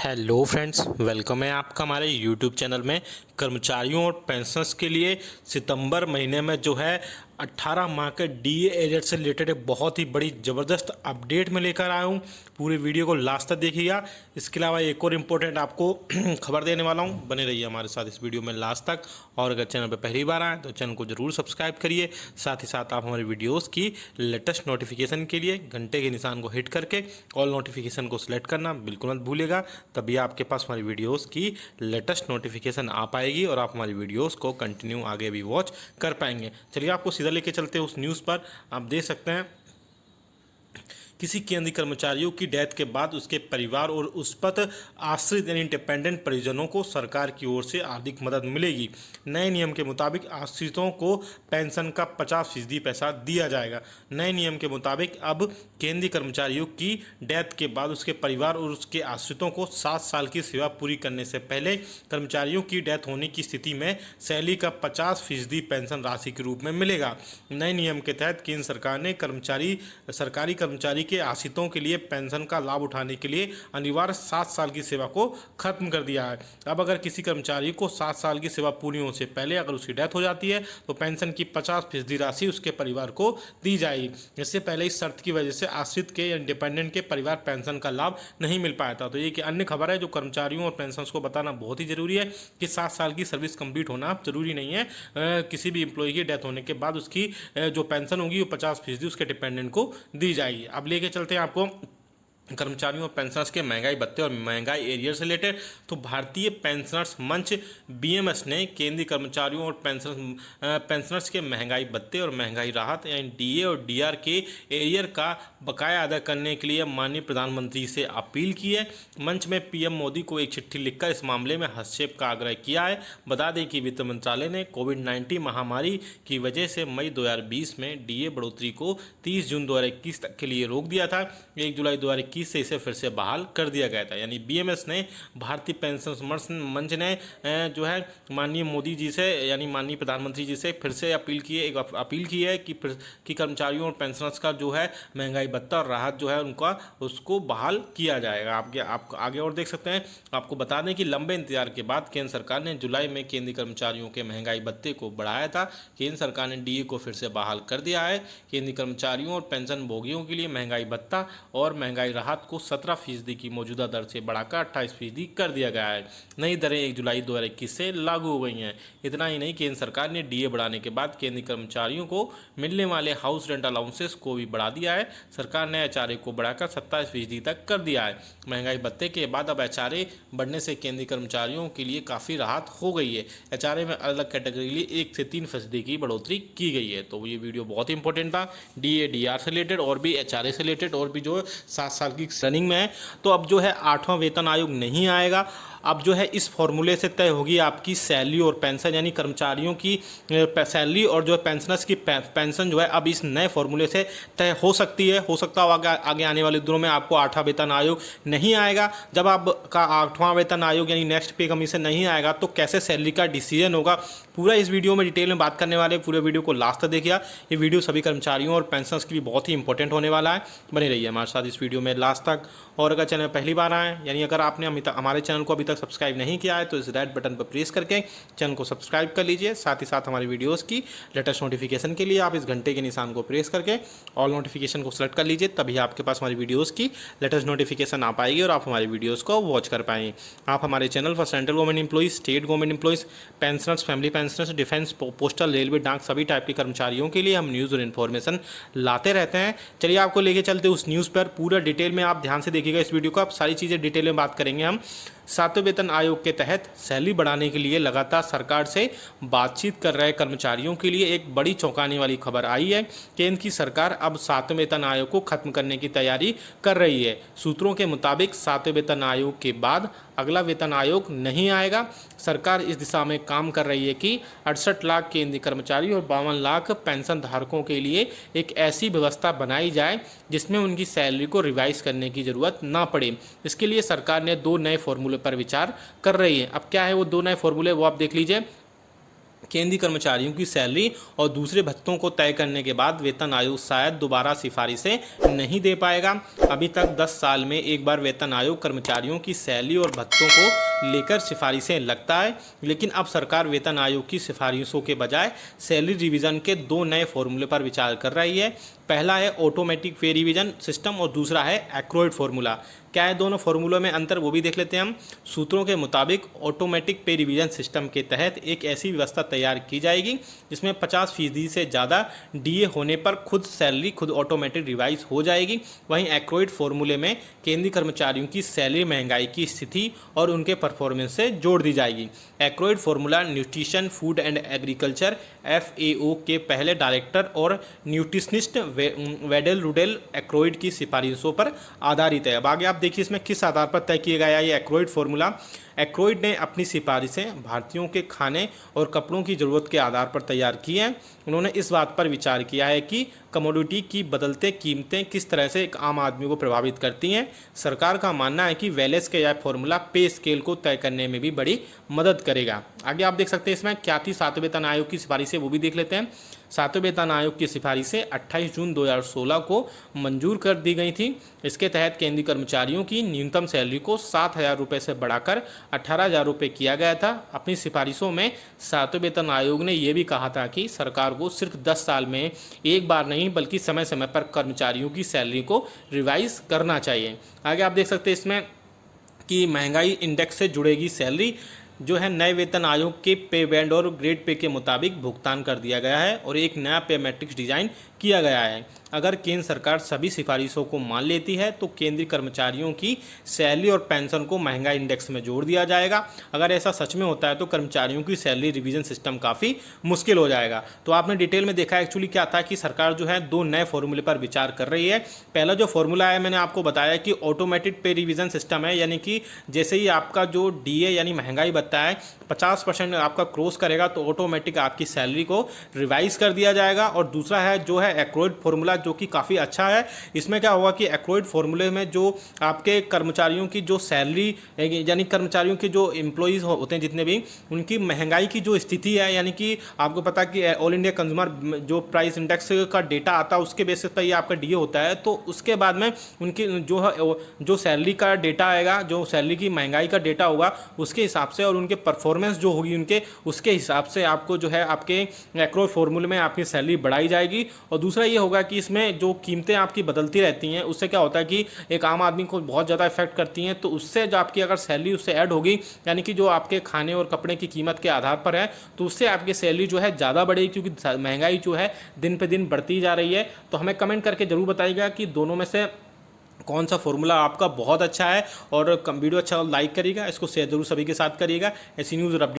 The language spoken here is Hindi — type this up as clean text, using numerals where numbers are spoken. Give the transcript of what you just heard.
हेलो फ्रेंड्स, वेलकम है आपका हमारे यूट्यूब चैनल में। कर्मचारियों और पेंशनर्स के लिए सितंबर महीने में जो है 18 माह के डीए एरियर से रिलेटेड एक बहुत ही बड़ी ज़बरदस्त अपडेट में लेकर आया हूँ। पूरे वीडियो को लास्ट तक देखिएगा। इसके अलावा एक और इम्पोर्टेंट आपको खबर देने वाला हूँ, बने रहिए हमारे साथ इस वीडियो में लास्ट तक। और अगर चैनल पर पहली बार आए तो चैनल को ज़रूर सब्सक्राइब करिए। साथ ही साथ आप हमारे वीडियोज़ की लेटेस्ट नोटिफिकेशन के लिए घंटे के निशान को हिट करके ऑल नोटिफिकेशन को सिलेक्ट करना बिल्कुल मत भूलिएगा, तभी आपके पास हमारी वीडियोस की लेटेस्ट नोटिफिकेशन आ पाएगी और आप हमारी वीडियोस को कंटिन्यू आगे भी वॉच कर पाएंगे। चलिए आपको सीधा लेके चलते हैं उस न्यूज़ पर। आप देख सकते हैं, किसी केंद्रीय कर्मचारियों की डेथ के बाद उसके परिवार और उस पर आश्रित यानी इंडिपेंडेंट परिजनों को सरकार की ओर से आर्थिक मदद मिलेगी। नए नियम के मुताबिक आश्रितों को पेंशन का 50% पैसा दिया जाएगा। नए नियम के मुताबिक अब केंद्रीय कर्मचारियों की डेथ के बाद उसके परिवार और उसके आश्रितों को 7 साल की सेवा पूरी करने से पहले कर्मचारियों की डेथ होने की स्थिति में सैलरी का 50% पेंशन राशि के रूप में मिलेगा। नए नियम के तहत केंद्र सरकार ने सरकारी कर्मचारी के आश्रितों के लिए पेंशन का लाभ उठाने के लिए अनिवार्य 7 साल की सेवा को खत्म कर दिया है। अब अगर किसी कर्मचारी को 7 साल की सेवा पूरी होने से पहले अगर उसकी डेथ हो जाती है तो पेंशन की 50% राशि उसके परिवार को दी जाएगी। इससे पहले इस शर्त की वजह से आश्रित के या इंडिपेंडेंट के परिवार पेंशन का लाभ नहीं मिल पाया था। तो ये एक अन्य खबर है जो कर्मचारियों और पेंशनर्स को बताना बहुत ही जरूरी है कि 7 साल की सर्विस कंप्लीट होना जरूरी नहीं है। किसी भी एम्प्लॉय की डेथ होने के बाद उसकी जो पेंशन होगी वो 50% उसके डिपेंडेंट को दी जाएगी। अब लेके चलते हैं आपको कर्मचारियों और पेंशनर्स के महंगाई भत्ते और महंगाई एरियर से रिलेटेड। तो भारतीय पेंशनर्स मंच बीएमएस ने केंद्रीय कर्मचारियों और पेंशनर्स के महंगाई भत्ते और महंगाई राहत यानी डीए और डीआर के एरियर का बकाया अदा करने के लिए माननीय प्रधानमंत्री से अपील की है। मंच में पीएम मोदी को एक चिट्ठी लिखकर इस मामले में हस्तक्षेप का आग्रह किया है। बता दें कि वित्त मंत्रालय ने कोविड-19 महामारी की वजह से मई 2020 में डीए बढ़ोतरी को 30 जून 2021 तक के लिए रोक दिया था। 1 जुलाई 2021 से इसे फिर से बहाल कर दिया गया था। यानी बीएमएस ने भारतीय पेंशन मंच ने जो है माननीय मोदी जी से यानी माननीय प्रधानमंत्री जी से फिर से अपील की है कि कर्मचारियों और पेंशनर्स का जो है महंगाई भत्ता और राहत जो है उनका उसको बहाल किया जाएगा। आप आगे और देख सकते हैं। आपको बता दें कि लंबे इंतजार के बाद केंद्र सरकार ने जुलाई में केंद्रीय कर्मचारियों के महंगाई भत्ते को बढ़ाया था। केंद्र सरकार ने डीए को फिर से बहाल कर दिया है। केंद्रीय कर्मचारियों और पेंशन भोगियों के लिए महंगाई भत्ता और महंगाई राहत को 17% की मौजूदा दर से बढ़ाकर 28% कर दिया गया है। नई दरें 1 जुलाई 2021 से लागू हो गई हैं। इतना ही नहीं, केंद्र सरकार ने डीए बढ़ाने के बाद केंद्रीय कर्मचारियों को मिलने वाले हाउस रेंट अलाउंसेस को भी बढ़ा दिया है। सरकार ने एचआरए को बढ़ाकर 27% तक कर दिया है। महंगाई भत्ते के बाद अब एचआरए बढ़ने से केंद्रीय कर्मचारियों के लिए काफ़ी राहत हो गई है। एचआरए में अलग कैटेगरी के लिए 1 से 3% की बढ़ोतरी की गई है। तो ये वीडियो बहुत इंपॉर्टेंट था, डीए डीआर से रिलेटेड और भी एचआरए से रिलेटेड और भी जो 7 साल की रनिंग में है। तो अब जो है 8वां वेतन आयोग नहीं आएगा। अब जो है इस फॉर्मूले से तय होगी आपकी सैलरी और पेंशन, यानी कर्मचारियों की सैलरी और जो पेंशनर्स की पेंशन जो है अब इस नए फॉर्मूले से तय हो सकती है। हो सकता है आगे आने वाले दिनों में आपको 8वां वेतन आयोग नहीं आएगा। जब आपका 8वां वेतन आयोग यानी नेक्स्ट पे कमीशन नहीं आएगा तो कैसे सैलरी का डिसीजन होगा, पूरा इस वीडियो में डिटेल में बात करने वाले। पूरे वीडियो को लास्ट तक देखिए। ये वीडियो सभी कर्मचारियों और पेंशनर्स के लिए बहुत ही इंपॉर्टेंट होने वाला है। बने रहिए हमारे साथ इस वीडियो में लास्ट तक। और अगर चैनल पहली बार आए यानी अगर आपने हमारे चैनल को अभी तक सब्सक्राइब नहीं किया है तो इस रेड बटन पर प्रेस करके चैनल को सब्सक्राइब कर लीजिए। साथ ही साथ हमारी वीडियोस की लेटेस्ट नोटिफिकेशन के लिए आप इस घंटे के निशान को प्रेस करके ऑल नोटिफिकेशन को सेलेक्ट कर लीजिए, तभी आपके पास हमारी वीडियोस की लेटेस्ट नोटिफिकेशन आ पाएगी और आप हमारी वीडियोस को वॉच कर पाएंगे। आप हमारे चैनल पर central government employees, state government employees, pensioners, family pensioners, defence, postal, railway, डाक सभी टाइप के कर्मचारियों के लिए हम न्यूज़ और इन्फॉर्मेशन लाते रहते हैं। चलिए आपको लेके चलते उस न्यूज़ पर। पूरा डिटेल में आप ध्यान से देखिएगा इस वीडियो को। आप सारी चीज़ें डिटेल में बात करेंगे हम। 7वें वेतन आयोग के तहत सैलरी बढ़ाने के लिए लगातार सरकार से बातचीत कर रहे कर्मचारियों के लिए एक बड़ी चौंकाने वाली खबर आई है। केंद्र की सरकार अब 7वें वेतन आयोग को खत्म करने की तैयारी कर रही है। सूत्रों के मुताबिक 7वें वेतन आयोग के बाद अगला वेतन आयोग नहीं आएगा। सरकार इस दिशा में काम कर रही है कि 68 लाख केंद्रीय कर्मचारी और 52 लाख पेंशन धारकों के लिए एक ऐसी व्यवस्था बनाई जाए जिसमें उनकी सैलरी को रिवाइज करने की ज़रूरत ना पड़े। इसके लिए सरकार ने 2 नए फॉर्मूले पर विचार कर रही है। अब क्या है वो 2 नए फॉर्मूले, वो आप देख लीजिए। केंद्रीय कर्मचारियों की सैलरी और दूसरे भत्तों को तय करने के बाद वेतन आयोग शायद दोबारा सिफारिशें नहीं दे पाएगा। अभी तक 10 साल में एक बार वेतन आयोग कर्मचारियों की सैलरी और भत्तों को लेकर सिफारिशें लगता है, लेकिन अब सरकार वेतन आयोग की सिफारिशों के बजाय सैलरी रिवीजन के 2 नए फॉर्मूले पर विचार कर रही है। पहला है ऑटोमेटिक पे रिवीजन सिस्टम और दूसरा है एक्रोइड फॉर्मूला। क्या है दोनों फॉर्मूलों में अंतर, वो भी देख लेते हैं हम। सूत्रों के मुताबिक ऑटोमेटिक पे रिवीजन सिस्टम के तहत एक ऐसी व्यवस्था तैयार की जाएगी जिसमें 50% से ज़्यादा डीए होने पर खुद सैलरी खुद ऑटोमेटिक रिवाइज हो जाएगी। वहीं एक्रोइड फॉर्मूले में केंद्रीय कर्मचारियों की सैलरी महंगाई की स्थिति और उनके परफॉर्मेंस से जोड़ दी जाएगी। Aykroyd formula nutrition food and agriculture FAO के पहले डायरेक्टर और न्यूट्रिशनिस्ट वेडेल रुडेल एक्रोइड की सिफारिशों पर आधारित है। अब आगे आप देखिए इसमें किस आधार पर तय किया गया ये एक्रोइड फॉर्मूला। एक्रोइड ने अपनी सिफारिशें भारतीयों के खाने और कपड़ों की ज़रूरत के आधार पर तैयार की हैं। उन्होंने इस बात पर विचार किया है कि कमोडिटी की बदलते कीमतें किस तरह से एक आम आदमी को प्रभावित करती हैं। सरकार का मानना है कि वेलेस के यह फॉर्मूला पे स्केल को तय करने में भी बड़ी मदद करेगा। आगे आप देख सकते हैं इसमें क्या थी 7वें वेतन आयोग की सिफारिशें, वो भी देख लेते हैं। 7वें वेतन आयोग की सिफारिशें 28 जून 2016 को मंजूर कर दी गई थी। इसके तहत केंद्रीय कर्मचारियों की न्यूनतम सैलरी को 7,000 रुपये से बढ़ाकर 18,000 रुपये किया गया था। अपनी सिफारिशों में 7वें वेतन आयोग ने यह भी कहा था कि सरकार को सिर्फ 10 साल में एक बार नहीं बल्कि समय समय पर कर्मचारियों की सैलरी को रिवाइज करना चाहिए। आगे आप देख सकते हैं इसमें कि महंगाई इंडेक्स से जुड़ेगी सैलरी, जो है नए वेतन आयोग के पे बैंड और ग्रेड पे के मुताबिक भुगतान कर दिया गया है और एक नया पे मैट्रिक्स डिजाइन किया गया है। अगर केंद्र सरकार सभी सिफारिशों को मान लेती है तो केंद्रीय कर्मचारियों की सैलरी और पेंशन को महंगाई इंडेक्स में जोड़ दिया जाएगा। अगर ऐसा सच में होता है तो कर्मचारियों की सैलरी रिवीजन सिस्टम काफ़ी मुश्किल हो जाएगा। तो आपने डिटेल में देखा एक्चुअली क्या था कि सरकार जो है 2 नए फॉर्मूले पर विचार कर रही है। पहला जो फॉर्मूला है मैंने आपको बताया कि ऑटोमेटिक पे रिवीजन सिस्टम है, यानी कि जैसे ही आपका जो डीए यानी महंगाई भत्ता है 50% आपका क्रॉस करेगा तो ऑटोमेटिक आपकी सैलरी को रिवाइज कर दिया जाएगा। और दूसरा है जो है एक्रोइड फॉर्मूला, जो कि काफ़ी अच्छा है। इसमें क्या होगा कि एक्रोइड फॉर्मूले में जो आपके कर्मचारियों की जो सैलरी यानी कर्मचारियों के जो एम्प्लॉइज़ होते हैं जितने भी, उनकी महंगाई की जो स्थिति है, यानी कि आपको पता है कि ऑल इंडिया कंज्यूमर जो प्राइस इंडेक्स का डेटा आता है उसके बेसिस पर ये आपका डीए होता है। तो उसके बाद में उनकी जो सैलरी का डेटा आएगा, जो सैलरी की महंगाई का डेटा होगा उसके हिसाब से और उनके परफॉर्मेंस जो होगी उनके उसके हिसाब से आपको जो है आपके एक्रोइड फॉर्मूले में आपकी सैलरी बढ़ाई जाएगी। और दूसरा ये होगा कि इसमें जो कीमतें आपकी बदलती रहती हैं उससे क्या होता है कि एक आम आदमी को बहुत ज़्यादा इफेक्ट करती हैं। तो उससे जो आपकी अगर सैलरी उससे ऐड होगी, यानी कि जो आपके खाने और कपड़े की कीमत के आधार पर है, तो उससे आपकी सैलरी जो है ज़्यादा बढ़ेगी, क्योंकि महंगाई जो है दिन पे दिन बढ़ती जा रही है। तो हमें कमेंट करके ज़रूर बताइएगा कि दोनों में से कौन सा फॉर्मूला आपका बहुत अच्छा है। और वीडियो अच्छा लाइक करिएगा, इसको शेयर जरूर सभी के साथ करिएगा। ऐसी न्यूज़ और अपडेट